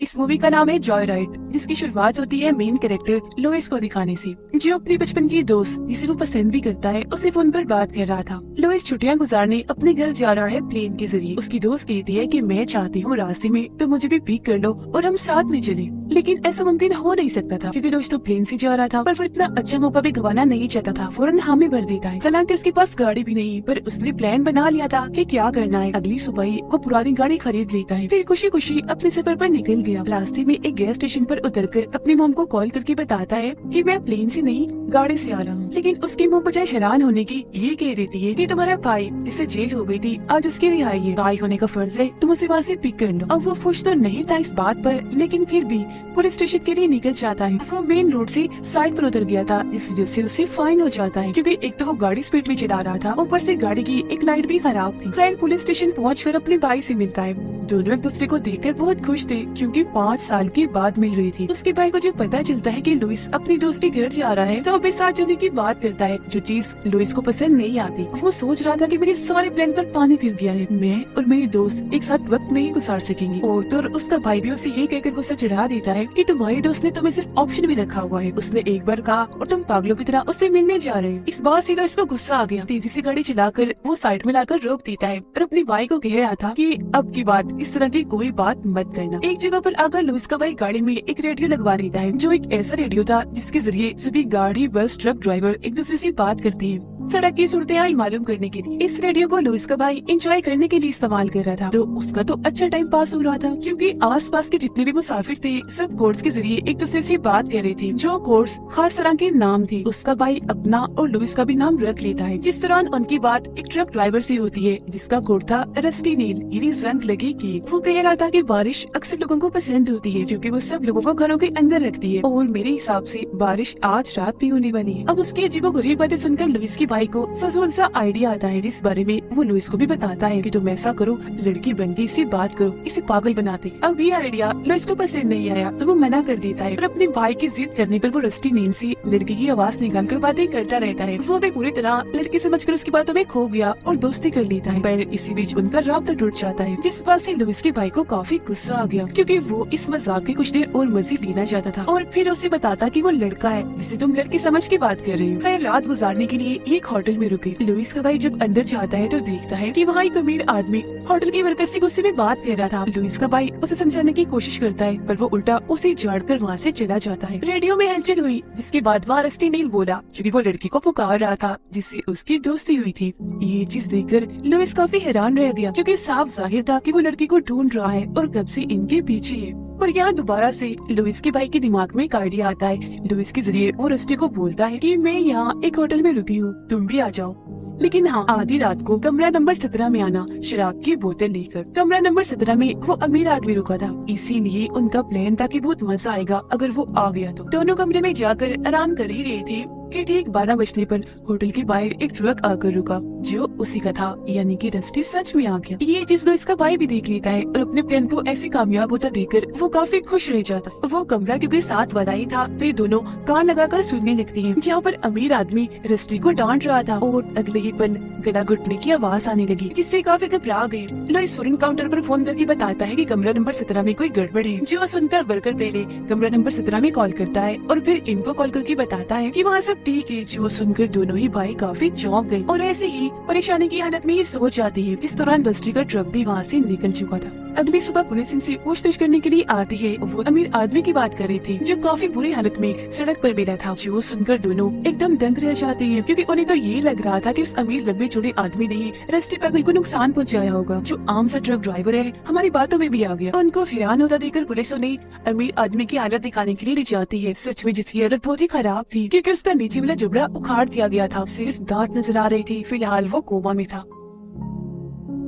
इस मूवी का नाम है जॉय राइड, जिसकी शुरुआत होती है मेन कैरेक्टर लोइस को दिखाने से, जो अपनी बचपन की दोस्त जिसे वो पसंद भी करता है उसे फोन पर बात कर रहा था। लोइस छुट्टियां गुजारने अपने घर जा रहा है प्लेन के जरिए। उसकी दोस्त कहती है कि मैं चाहती हूँ रास्ते में तो मुझे भी पिक कर लो और हम साथ में चले, लेकिन ऐसा मुमकिन हो नहीं सकता था क्योंकि लोइस तो प्लेन से जा रहा था। पर वो इतना अच्छा मौका भी गंवाना नहीं चाहता था, फौरन हामी भर देता है। हालांकि उसके पास गाड़ी भी नहीं, पर उसने प्लान बना लिया था कि क्या करना है। अगली सुबह ही वो पुरानी गाड़ी खरीद लेता है, फिर खुशी खुशी अपने सफर पर निकल गया। रास्ते में एक गैस स्टेशन पर उतरकर अपनी मॉम को कॉल करके बताता है कि मैं प्लेन से नहीं गाड़ी से आ रहा हूँ। लेकिन उसकी मॉम बजाय हैरान होने की ये कह देती है कि तुम्हारा भाई जिसे जेल हो गई थी आज उसकी रिहाई है, भाई होने का फर्ज है तुम उसे वहाँ से पिक कर लो। अब वो खुश तो नहीं था इस बात पर, लेकिन फिर भी पुलिस स्टेशन के लिए निकल जाता है। वो मेन रोड से साइड पर उतर गया था, इस वजह से उसे फाइन हो जाता है क्योंकि एक तो वो गाड़ी स्पीड में चला रहा था, ऊपर से गाड़ी की एक लाइट भी खराब थी। खैर पुलिस स्टेशन पहुंचकर अपने भाई से मिलता है। दोनों एक दूसरे को देखकर बहुत खुश थे क्योंकि 5 साल के बाद मिल रही थी। उसके भाई को जब पता चलता है कि लुइस अपनी दोस्त के घर जा रहा है तो वो साथ जाने की बात करता है, जो चीज लुइस को पसंद नहीं आती। वो सोच रहा था कि मेरे सारे प्लान पर पानी फिर गया है, मैं और मेरी दोस्त एक साथ वक्त नहीं गुजार सकेंगे। और तो उसका भाई भी उसे यही कहकर गुस्सा चढ़ा देता है कि तुम्हारी दोस्त ने तुम्हें सिर्फ ऑप्शन भी रखा हुआ है, उसने एक बार कहा और तुम पागलों की तरह उससे मिलने जा रहे हो। इस बात से इसको गुस्सा आ गया, तेजी से गाड़ी चलाकर वो साइड में लाकर रोक देता है और अपने भाई को कह रहा था कि अब की बात इस तरह की कोई बात मत करना। एक जगह पर आकर लुइस का भाई गाड़ी में एक रेडियो लगवा देता है, जो एक ऐसा रेडियो था जिसके जरिए सभी गाड़ी बस ट्रक ड्राइवर एक दूसरे से बात करते हैं सड़क की सूरत-ए-हाल मालूम करने के लिए। इस रेडियो को लुइस का भाई एंजॉय करने के लिए इस्तेमाल कर रहा था, तो उसका तो अच्छा टाइम पास हो रहा था क्योंकि आसपास के जितने भी मुसाफिर थे सब कोड्स के जरिए एक दूसरे से बात कर रहे थे, जो कोड्स खास तरह के नाम थे। उसका भाई अपना और लुइस का भी नाम रख लेता है। जिस दौरान उनकी बात एक ट्रक ड्राइवर से होती है जिसका कोड था रस्टी नील, यानी जंग लगी की। वो कह रहा था कि बारिश अक्सर लोगों को पसंद होती है क्योंकि वो सब लोगों को घरों के अंदर रखती है और मेरे हिसाब से बारिश आज रात भी होने वाली है। अब उसकी अजीबोगरीब बातें सुनकर लुइस के भाई को फजूल सा आइडिया आता है, जिस बारे में वो लुइस को भी बताता है कि तुम ऐसा करो, लड़की बनती इससे बात करो, इसे पागल बनाते। अब ये आइडिया लुइस को पसंद नहीं आया तो वो मना कर देता है, पर अपने भाई की जिद करने पर वो रस्टी नील से लड़की की आवाज निकाल कर बातें करता रहता है। वो भी पूरी तरह लड़की समझकर उसकी बातों में खो गया और दोस्ती कर लेता है, पर इसी बीच उनका राब्ता टूट जाता है, जिस बात से लुइस के भाई को काफी गुस्सा आ गया क्योंकि वो इस मजाक के कुछ देर और मजे लेना चाहता था और फिर उसे बताता कि वो लड़का है जिसे तुम लड़की समझ के बात कर रहे हो। खैर रात गुजारने के लिए एक होटल में रुके। लुइस का भाई जब अंदर जाता है तो देखता है कि वहाँ एक अमीर आदमी होटल के वर्कर से गुस्से में बात कर रहा था। लुइस का भाई उसे समझाने की कोशिश करता है पर वो उल्टा उसे झाड़कर वहाँ से चला जाता है। रेडियो में हलचल हुई जिसके बाद वहाँ रस्टी नील बोला क्योंकि वो लड़की को पुकार रहा था जिससे उसकी दोस्ती हुई थी। ये चीज देखकर लुइस काफी हैरान रह गया क्योंकि साफ जाहिर था कि वो लड़की को ढूंढ रहा है और कब से इनके पीछे है। पर यहाँ दोबारा से लुइस के भाई के दिमाग में एक आइडिया आता है। लुइस के जरिए वो रस्टी को बोलता है कि मैं यहाँ एक होटल में रुकी हूँ, तुम भी आ जाओ, लेकिन हाँ आधी रात को कमरा नंबर 17 में आना शराब की बोतल लेकर। कमरा नंबर 17 में वो अमीर आदमी रुका था, इसीलिए उनका प्लान था कि बहुत मजा आएगा अगर वो आ गया तो। दोनों कमरे में जाकर आराम कर ही रहे थे कि ठीक 12 बजने पर होटल के बाहर एक ट्रक आकर रुका जो उसी का था, यानी कि रस्टी सच में आ गया। ये चीज लुइस का भाई भी देख लेता है और अपने प्लान को ऐसे कामयाब होता देखकर वो काफी खुश रह जाता है। वो कमरा क्योंकि साथ वाला ही था तो ये दोनों कान लगाकर सुनने लगते हैं, जहाँ पर अमीर आदमी रस्टी को डांट रहा था और अगले ही पल गला घुटने की आवाज आने लगी जिससे काफी घबरा गए। लुइस फौरन काउंटर पर फोन करके बताता है कि कमरा नंबर 17 में कोई गड़बड़ है, जो सुनकर वर्कर पहले कमरा नंबर 17 में कॉल करता है और फिर इनको कॉल करके बताता है कि वहाँ सब ठीक है। जो सुनकर दोनों ही भाई काफी चौंक गए और ऐसे ही परेशानी की हालत में ये सो जाती है। जिस दौरान बस्ती का ट्रक भी वहाँ से निकल चुका था। अगली सुबह पुलिस इनसे पूछताछ करने के लिए आती है। वो अमीर आदमी की बात कर रहे थे जो काफी बुरी हालत में सड़क पर मिला था, जो सुनकर दोनों एकदम दंग रह जाते हैं क्योंकि उन्हें तो ये लग रहा था कि उस अमीर लंबे चौड़े आदमी ने ही रस्ते पागल को नुकसान पहुंचाया होगा, जो आम सा ट्रक ड्राइवर है हमारी बातों में भी आ गया। उनको हैरान होता देखकर पुलिस उन्हें अमीर आदमी की हालत दिखाने के लिए ले जाती है। सच में जिसकी हालत बहुत ही खराब थी क्योंकि उसका नीचे वाला जबड़ा उखाड़ दिया गया था, सिर्फ दांत नजर आ रहे थे। फिलहाल वो कोमा में था।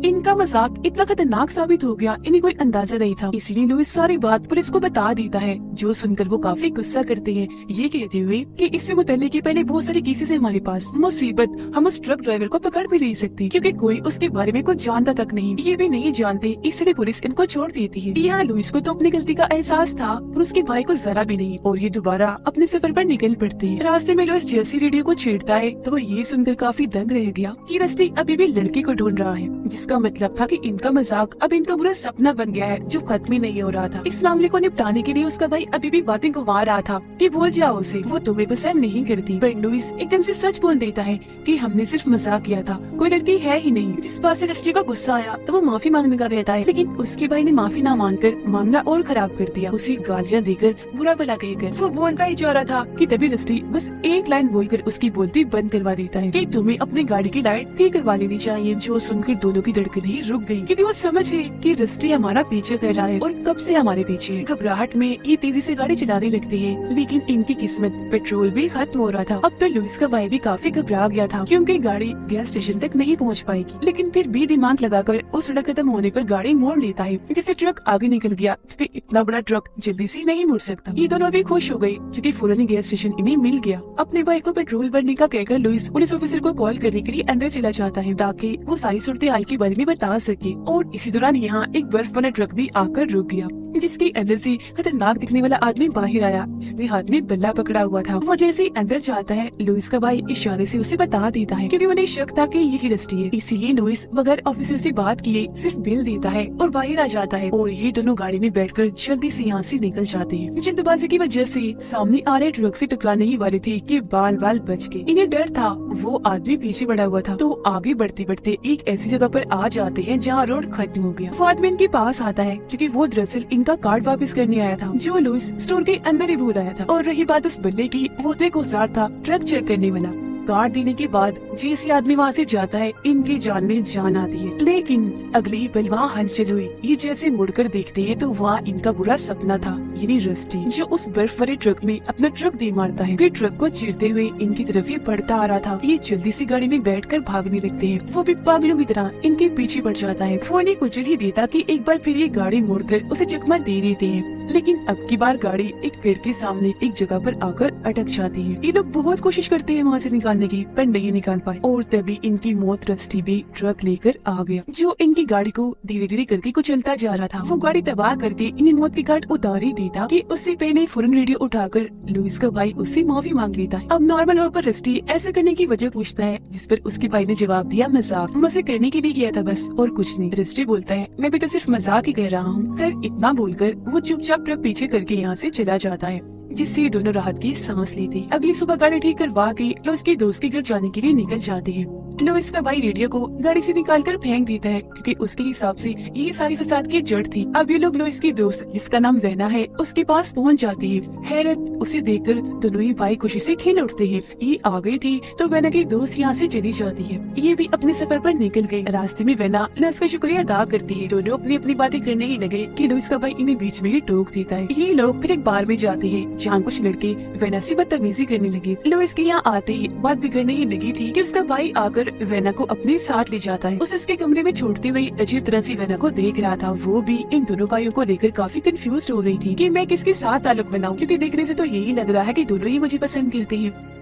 इनका मजाक इतना खतरनाक साबित हो गया इन्हें कोई अंदाजा नहीं था, इसीलिए लुइस सारी बात पुलिस को बता देता है, जो सुनकर वो काफी गुस्सा करते हैं, ये कहते हुए कि इससे मुतल्लिक के पहले बहुत सारे केसेस है हमारे पास, मुसीबत हम उस ट्रक ड्राइवर को पकड़ भी नहीं सकते क्योंकि कोई उसके बारे में कुछ जानता तक नहीं, ये भी नहीं जानते, इसलिए पुलिस इनको छोड़ देती है। यहाँ लुइस को तो अपनी गलती का एहसास था पर उसके भाई को जरा भी नहीं और ये दोबारा अपने सफर पर निकल पड़ते हैं। रास्ते में लुइस जैसी रेडियो को छेड़ता है तो वो ये सुनकर काफी दंग रह गया कि रस्टी अभी भी लड़की को ढूंढ रहा है जिसका जिसका मतलब था कि इनका मजाक अब इनका बुरा सपना बन गया है जो खत्म ही नहीं हो रहा था। इस मामले को निपटाने के लिए उसका भाई अभी भी बातें घुमा रहा था कि भूल जाओ उसे, वो तुम्हें पसंद नहीं करती। पर लुइस एकदम से सच बोल देता है कि हमने सिर्फ मजाक किया था, कोई लड़की है ही नहीं। जिस बात से रस्टी का गुस्सा आया तो वो माफी मांगने का कहता है, लेकिन उसके भाई ने माफी ना मांगकर मामला और खराब कर दिया, उसे गालियाँ देकर बुरा भला कहकर। वो बोलता ही जा रहा था कि तभी रस्टी बस एक लाइन बोलकर उसकी बोलती बंद करवा देता है कि तुम्हें अपनी गाड़ी की लाइट ठीक करवा लेनी चाहिए। जो सुनकर दोनों की धड़कनें रुक गई, क्योंकि वो समझ गए कि रस्टी हमारा पीछे कर रहा है और कब से हमारे पीछे। घबराहट में ये तेजी से गाड़ी चलाने लगते हैं, लेकिन इनकी किस्मत पेट्रोल भी खत्म हो रहा था। अब तो लुइस का भाई भी काफी घबरा गया था क्योंकि गाड़ी गैस स्टेशन तक नहीं पहुंच पाएगी, लेकिन फिर भी दिमाग लगाकर उस सड़क खत्म होने पर गाड़ी मोड़ लेता है, जिससे ट्रक आगे निकल गया क्योंकि इतना बड़ा ट्रक जल्दी से नहीं मुड़ सकता। ये दोनों भी खुश हो गए क्योंकि फौरन ही गैस स्टेशन इन्हें मिल गया। अपने भाई को पेट्रोल भरने का कहकर लुइस पुलिस ऑफिसर को कॉल करने के लिए अंदर चला जाता है ताकि वो सारी सूरत हाल के बारे में बता सके। और इसी दौरान यहाँ एक बर्फ वाला ट्रक भी आकर रुक गया, जिसके अंदर से खतरनाक दिखने वाला आदमी बाहर आया, जिसने हाथ में बल्ला पकड़ा हुआ था। वो जैसे ही अंदर जाता है, लुइस का भाई इशारे से उसे बता देता है क्योंकि उन्हें शक था कि यही रस्टी है। इसीलिए लुइस बगैर ऑफिसर से बात किए सिर्फ बिल देता है और बाहर आ जाता है और ये दोनों गाड़ी में बैठकर जल्दी से यहाँ से निकल जाते हैं। जल्दबाजी की वजह से सामने आ रहे ट्रक से टकराने ही वाले थे कि बाल बाल बच गए। इन्हें डर था, वो आदमी पीछे बढ़ा हुआ था, तो आगे बढ़ते बढ़ते एक ऐसी जगह पर आ जाते हैं जहाँ रोड खत्म हो गया। वो आदमी इनके पास आता है क्योंकि वो दरअसल इनका कार्ड वापस करने आया था जो लुइस स्टोर के अंदर ही भूल आया था। और रही बात उस बल्ले की, वो तो एक औजार था ट्रक चेक करने वाला। कार्ड देने के बाद जैसे आदमी वहाँ से जाता है, इनकी जान में जान आती है। लेकिन अगली ही पल वहाँ हलचल हुई। ये जैसे मुड़कर देखते हैं तो वहाँ इनका बुरा सपना था, यानी रस्टी जो उस बर्फ वाले ट्रक में अपना ट्रक दे मारता है। फिर ट्रक को चीरते हुए इनकी तरफ ही बढ़ता आ रहा था। ये जल्दी से गाड़ी में बैठकर भागने लगते हैं। वो भी पागलों की तरह इनके पीछे पड़ जाता है। वो इन्हें कुचल ही देता कि एक बार फिर ये गाड़ी मोड़कर उसे चकमा दे देते हैं, लेकिन अब की बार गाड़ी एक पेड़ के सामने एक जगह पर आकर अटक जाती है। ये लोग बहुत कोशिश करते हैं वहाँ से निकालने की, पर नहीं निकाल पाए। और तभी इनकी मौत रस्टी भी ट्रक लेकर आ गया, जो इनकी गाड़ी को धीरे धीरे करके कुचलता जा रहा था। वो गाड़ी तबाह करके इन्हें मौत की घाट उतार ही देता कि उससे पहले फौरन रेडियो उठाकर लुइस का भाई उससे माफी मांग लेता है। अब नॉर्मल होकर रस्टी ऐसा करने की वजह पूछता है, जिस पर उसके भाई ने जवाब दिया, मजाक मजे करने के लिए किया था बस, और कुछ नहीं। रस्टी बोलता है, मैं भी तो सिर्फ मजाक ही कह रहा हूँ। फिर इतना बोलकर वो चुपचाप ट्रक पीछे करके यहाँ से चला जाता है, जिससे दोनों राहत की सांस लेते हैं। अगली सुबह गाड़ी ठीक करवा के लुइस के दोस्त के घर जाने के लिए निकल जाते हैं। लुइस का भाई रेडियो को गाड़ी से निकालकर फेंक देता है क्योंकि उसके हिसाब से ये सारी फसाद की जड़ थी। अब ये लोग लुइस की दोस्त, जिसका नाम वेना है, उसके पास पहुंच जाते हैं। हैरत उसे देखकर दोनों ही भाई खुशी से खिल उठते हैं। ये आ गई थी तो वेना की दोस्त यहाँ से चली जाती है। ये भी अपने सफर पर निकल गए। रास्ते में वेना लुइस का शुक्रिया अदा करती है। दोनों अपनी अपनी बातें करने ही लगे कि लुइस का भाई इन्हें बीच में ही टोक देता है। ये लोग फिर एक बार में जाते हैं जहाँ कुछ लड़के वेना से बदतमीजी करने लगे। लुइस के यहाँ आते ही बात बिगड़ने ही लगी थी कि उसका भाई आकर वेना को अपने साथ ले जाता है। उसे उसके कमरे में छोड़ते हुए अजीब तरह से वेना को देख रहा था। वो भी इन दोनों भाइयों को लेकर काफी कंफ्यूज हो रही थी कि मैं किसके साथ ताल्लुक बनाऊं, क्योंकि देखने से तो यही लग रहा है कि दोनों ही मुझे पसंद करते हैं।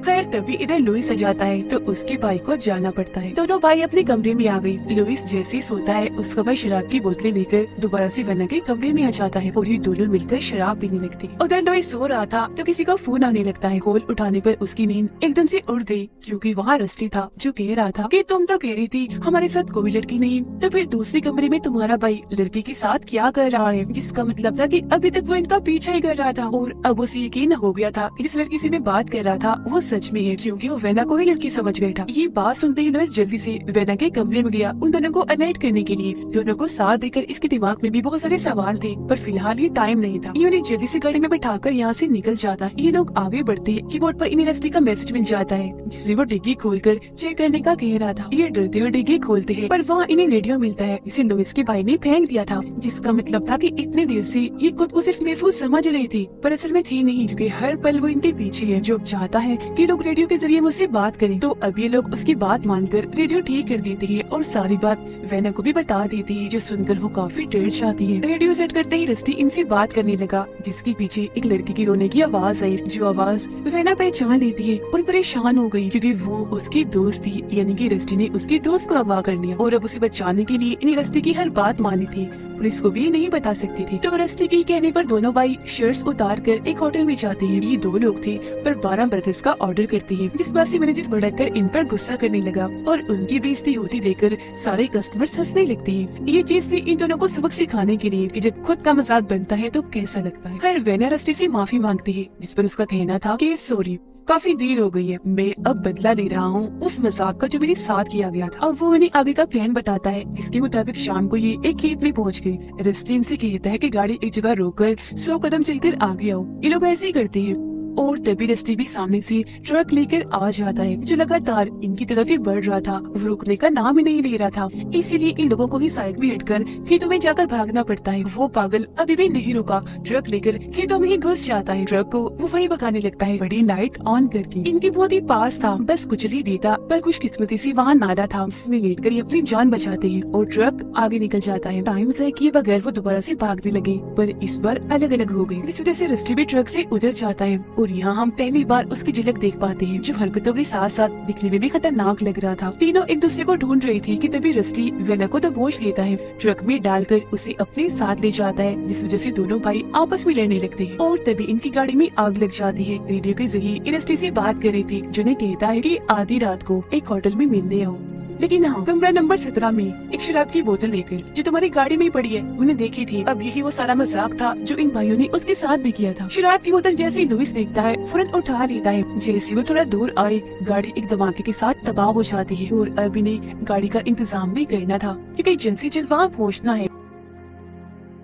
खैर तभी इधर लुइस आ जाता है तो उसके भाई को जाना पड़ता है। दोनों भाई अपने कमरे में आ गए। लुइस जैसे ही सोता है, उसका भाई शराब की बोतलें लेकर दोबारा से वेना के कमरे में आ जाता है और ये दोनों मिलकर शराब पीने लगते हैं। उधर लुइस सो रहा था तो किसी का फोन आने लगता है। कॉल उठाने पर उसकी नींद एकदम से उड़ गई क्योंकि वहाँ रस्टी था जो कह रहा था कि तुम तो कह रही थी हमारे साथ कोई लड़की नहीं, तो फिर दूसरे कमरे में तुम्हारा भाई लड़की के साथ क्या कर रहा है, जिसका मतलब था कि अभी तक वो इनका पीछा ही कर रहा था। और अब उसे यकीन हो गया था कि जिस लड़की से मैं बात कर रहा था वो सच में है, क्योंकि वो वेना को ही लड़की समझ बैठा। ये बात सुनते ही लुइस जल्दी से वेना के कमरे में गया उन दोनों को अनलाइट करने के लिए। दोनों को साथ देकर इसके दिमाग में भी बहुत सारे सवाल थे, पर फिलहाल ये टाइम नहीं था। ये उन्हें जल्दी से गाड़ी में बैठाकर यहाँ से निकल जाता है। ये लोग आगे बढ़ते कीबोर्ड पर इन्हें रस्टी का मैसेज मिल जाता है जिसमें वो डिग्गी खोलकर चेक करने का कह रहा था। ये डरते हुए डिग्गी खोलते हैं पर वहाँ इन्हें रेडियो मिलता है जिसे लुइस के भाई ने फेंक दिया था, जिसका मतलब था कि इतने देर से ये खुद को सिर्फ महफूज समझ रही थी पर असल में थी नहीं, क्योंकि हर पल वो इनके पीछे है। जो चाहता है कि लोग रेडियो के जरिए मुझसे बात करें, तो अब ये लोग उसकी बात मानकर रेडियो ठीक कर देते हैं और सारी बात वेना को भी बता देती है, जो सुनकर वो काफी डर जाती है। रेडियो सेट करते ही रस्टी इनसे बात करने लगा, जिसके पीछे एक लड़की की रोने की आवाज आई, जो आवाज वेना पहचान लेती है और परेशान हो गई क्योंकि वो उसकी दोस्त थी, यानी कि रस्टी ने उसकी दोस्त को अगवा कर लिया और अब उसे बचाने के लिए इन्हें रस्टी की हर बात मानी थी। पुलिस को भी नहीं बता सकती थी। तो रस्टी के कहने पर दोनों भाई शर्ट्स उतार कर एक होटल में जाते हैं। ये दो लोग थे पर 12 बर्गर्स का ऑर्डर करती है, जिस बात से मैनेजर भड़ककर इन पर गुस्सा करने लगा और उनकी बेइज्जती होती देखकर सारे कस्टमर्स हंसने लगते हैं। ये चीज थी इन दोनों को सबक सिखाने के लिए कि जब खुद का मजाक बनता है तो कैसा लगता है। खैर वेना रस्टी से माफी मांगती है, जिस पर उसका कहना था कि सॉरी, काफी देर हो गई है, मैं अब बदला ले रहा हूँ उस मजाक का जो मेरे साथ किया गया था। अब वो इन्हें आगे का प्लान बताता है, जिसके मुताबिक शाम को ये एक खेत में पहुँच गए। रस्टी इनसे कहता है कि गाड़ी एक जगह रोककर 100 कदम चलकर आगे आओ। ये लोग ऐसे ही करते हैं और तभी रस्टी भी सामने से ट्रक लेकर आ जाता है, जो लगातार इनकी तरफ ही बढ़ रहा था। वो रुकने का नाम ही नहीं ले रहा था, इसीलिए इन लोगों को भी साइड में हटकर खेतों में जाकर भागना पड़ता है। वो पागल अभी भी नहीं रुका, ट्रक लेकर खेतों में ही घुस जाता है। ट्रक को वो वही भगाने लगता है, बड़ी लाइट ऑन करके। इनके बहुत ही पास था, बस कुछ ही देता, पर खुशकिस्मती से वहाँ नाला था, जिसमें लेट कर ये अपनी जान बचाते हैं और ट्रक आगे निकल जाता है। टाइम से किए बगैर वो दोबारा से भागने लगे, पर इस बार अलग अलग हो गए। इस वजह से रस्टी भी ट्रक से उतर जाता है और यहाँ हम पहली बार उसकी झलक देख पाते हैं, जो हरकतों के साथ साथ दिखने में भी खतरनाक लग रहा था। तीनों एक दूसरे को ढूंढ रही थी कि तभी रस्टी वेना को दबोच लेता है, ट्रक में डालकर उसे अपने साथ ले जाता है, जिस वजह से दोनों भाई आपस में लड़ने लगते हैं। और तभी इनकी गाड़ी में आग लग जाती है। रेडियो के जरिए रस्टी से बात कर रही थी, जिन्हें कहता है कि आधी रात को एक होटल में मिलने आओ, लेकिन हाँ कमरा नंबर 17 में एक शराब की बोतल लेकर, जो तुम्हारी गाड़ी में पड़ी है, उन्हें देखी थी। अब यही वो सारा मजाक था जो इन भाइयों ने उसके साथ भी किया था। शराब की बोतल जैसे ही लुइस देखता है फौरन उठा लेता है। जैसे वो थोड़ा दूर आए, गाड़ी एक धमाके के साथ तबाह हो जाती है और अब इन्हें गाड़ी का इंतजाम भी करना था, क्योंकि जल्द से जल्द वहाँ पहुँचना है।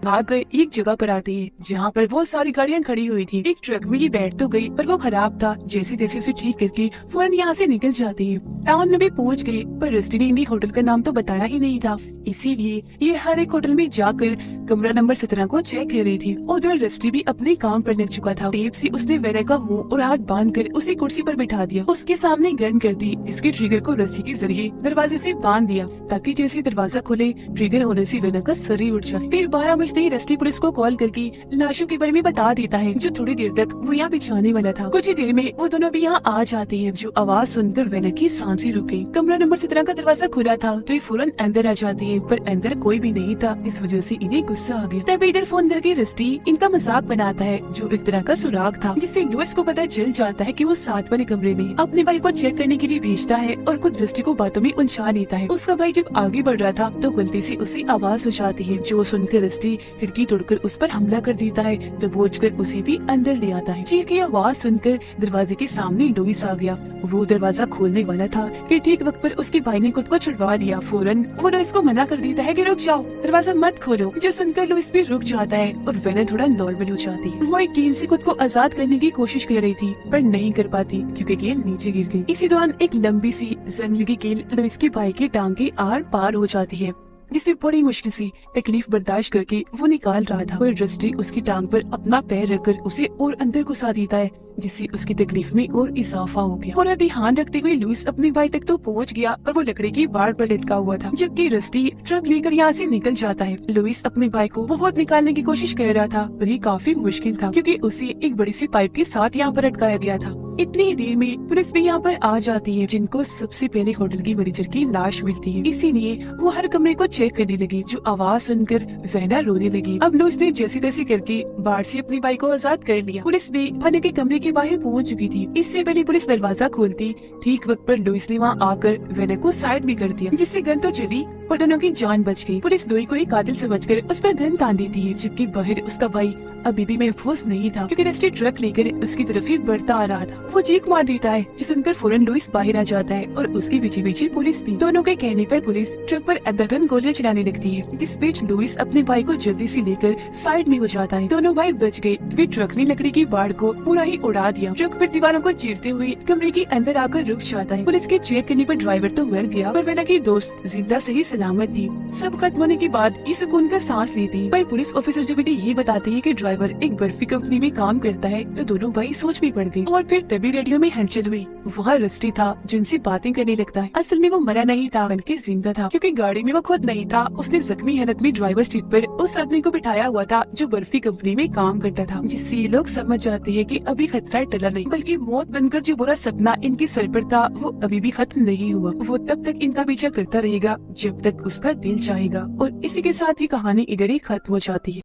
आकर एक जगह पर आते हैं जहाँ पर बहुत सारी गाड़ियाँ खड़ी हुई थी। एक ट्रक में ये बैठ तो गई, पर वो खराब था। जैसे तैसे उसे ठीक करके फौरन यहाँ से निकल जाते हैं। टाउन में भी पहुँच गए, पर रस्टी ने इन्हें होटल का नाम तो बताया ही नहीं था, इसीलिए ये हर एक होटल में जाकर कमरा नंबर 17 को चेक कर रही थी। उधर रस्टी भी अपने काम पर लग चुका था। टेप से उसने वेना का मुंह और हाथ बांधकर उसे कुर्सी पर बिठा दिया। उसके सामने गन कर दी, जिसके ट्रिगर को रस्सी के जरिए दरवाजे से बांध दिया, ताकि जैसे दरवाजा खुले ट्रिगर होने से वेना का सर ही उठ जाए। फिर 12 बजते ही रस्टी पुलिस को कॉल करके लाशों के बारे में बता देता है, जो थोड़ी देर तक वो यहाँ बिछाने वाला था। कुछ ही देर में वो दोनों भी यहाँ आ जाते हैं, जो आवाज सुनकर वेना की सांसें रुक गई। कमरा नंबर 17 का दरवाजा खुला था, तो ये फौरन अंदर आ जाते हैं, पर अंदर कोई भी नहीं था, इस वजह से इन्हें गुस्सा आ गया। तभी इधर फोन करके रस्टी इनका मजाक बनाता है, जो एक तरह का सुराग था, जिससे लुइस को पता चल जाता है कि वो साथ वाले कमरे में अपने भाई को चेक करने के लिए भेजता है और खुद रस्टी को बातों में उलझा लेता है। उसका भाई जब आगे बढ़ रहा था तो गलती से उसे आवाज हो जाती है, जो सुनकर रस्टी खिड़की तोड़कर उस पर हमला कर देता है, दबोच कर उसे भी अंदर ले आता है। चीख की आवाज सुनकर दरवाजे के सामने लुइस आ गया। वो दरवाजा खोलने वाला था कि ठीक वक्त पर उसके भाई ने खुद को छुड़वा लिया। फौरन वो लुइस को मना कर देता है कि रुक जाओ, दरवाजा मत खोलो, जो सुनकर लुइस भी रुक जाता है और वेना थोड़ा नॉर्मल हो जाती है। वो एक कील से खुद को आजाद करने की कोशिश कर रही थी, पर नहीं कर पाती क्योंकि कील नीचे गिर गई। इसी दौरान एक लंबी सी जंग लगी कील लुइस के भाई की टांग के आर पार हो जाती है, जिसे बड़ी मुश्किल से तकलीफ बर्दाश्त करके वो निकाल रहा था। पर रस्टी उसकी टांग पर अपना पैर रखकर उसे और अंदर घुसा देता है, जिससे उसकी तकलीफ में और इजाफा हो गया। और ध्यान रखते हुए लुइस अपने भाई तक तो पहुंच गया, पर वो लकड़ी की बाड़ पर लटका हुआ था, जबकि रस्टी ट्रक लेकर यहाँ से निकल जाता है। लुइस अपने भाई को बहुत निकालने की कोशिश कर रहा था, पर ये काफी मुश्किल था, क्योंकि उसे एक बड़ी सी पाइप के साथ यहाँ पर अटकाया गया था। इतनी ही देर में पुलिस भी यहाँ पर आ जाती है, जिनको सबसे पहले होटल की मैनेजर की लाश मिलती है। इसीलिए वो हर कमरे को चेक करने लगी, जो आवाज सुनकर वेना रोने लगी। अब लुइस ने जैसे तैसे करके बाढ़ से अपने भाई को आजाद कर लिया। पुलिस भी वेना के कमरे के बाहर पहुंच चुकी थी। इससे पहले पुलिस दरवाजा खोलती ठीक वक्त पर लुइस ने वहाँ आकर वेना को साइड में कर दिया, जिससे गन तो चली पर दोनों की जान बच गई। पुलिस लुई को एक कातिल समझकर उस पर गन तान देती है, जबकि बाहर उसका भाई अभी भी महफूज नहीं था, क्योंकि रस्टी ट्रक लेकर उसकी तरफ ही बढ़ता आ रहा था। वो चीख मार देता है, जिसे सुनकर फौरन लुइस बाहर आ जाता है और उसके पीछे पीछे पुलिस भी। दोनों के कहने पर पुलिस ट्रक पर अंधाधुंध गोलियां चलाने लगती है, जिस बीच लुइस अपने भाई को जल्दी से लेकर साइड में हो जाता है। दोनों भाई बच गए, क्योंकि ट्रक ने लकड़ी की बाढ़ को पूरा ही उड़ा दिया। ट्रक पर दीवारों को चीरते हुए कमरे के अंदर आकर रुक जाता है। पुलिस के चेक करने पर ड्राइवर तो मर गया, पर वेना की दोस्त जिंदा सही सलामत थी। सब खत्म होने के बाद ये सुकून का सांस लेती, पर पुलिस ऑफिसर जब इन्हें ये बताते हैं कि ड्राइवर एक बर्फी कंपनी में काम करता है, तो दोनों भाई सोच में पड़ गए। और फिर तभी रेडियो में हलचल हुई। वहाँ रस्टी था, जिनसे बातें करने लगता है। असल में वो मरा नहीं था, बल्कि जिंदा था, क्योंकि गाड़ी में वो खुद नहीं था। उसने जख्मी हालत में ड्राइवर सीट पर उस आदमी को बिठाया हुआ था, जो बर्फी कंपनी में काम करता था, जिससे ये लोग समझ जाते हैं कि अभी खतरा टला नहीं, बल्कि मौत बनकर जो बुरा सपना इनके सर पर था, वो अभी भी खत्म नहीं हुआ। वो तब तक इनका पीछा करता रहेगा जब तक उसका दिल चाहेगा। और इसी के साथ ही कहानी इधर ही खत्म हो जाती है।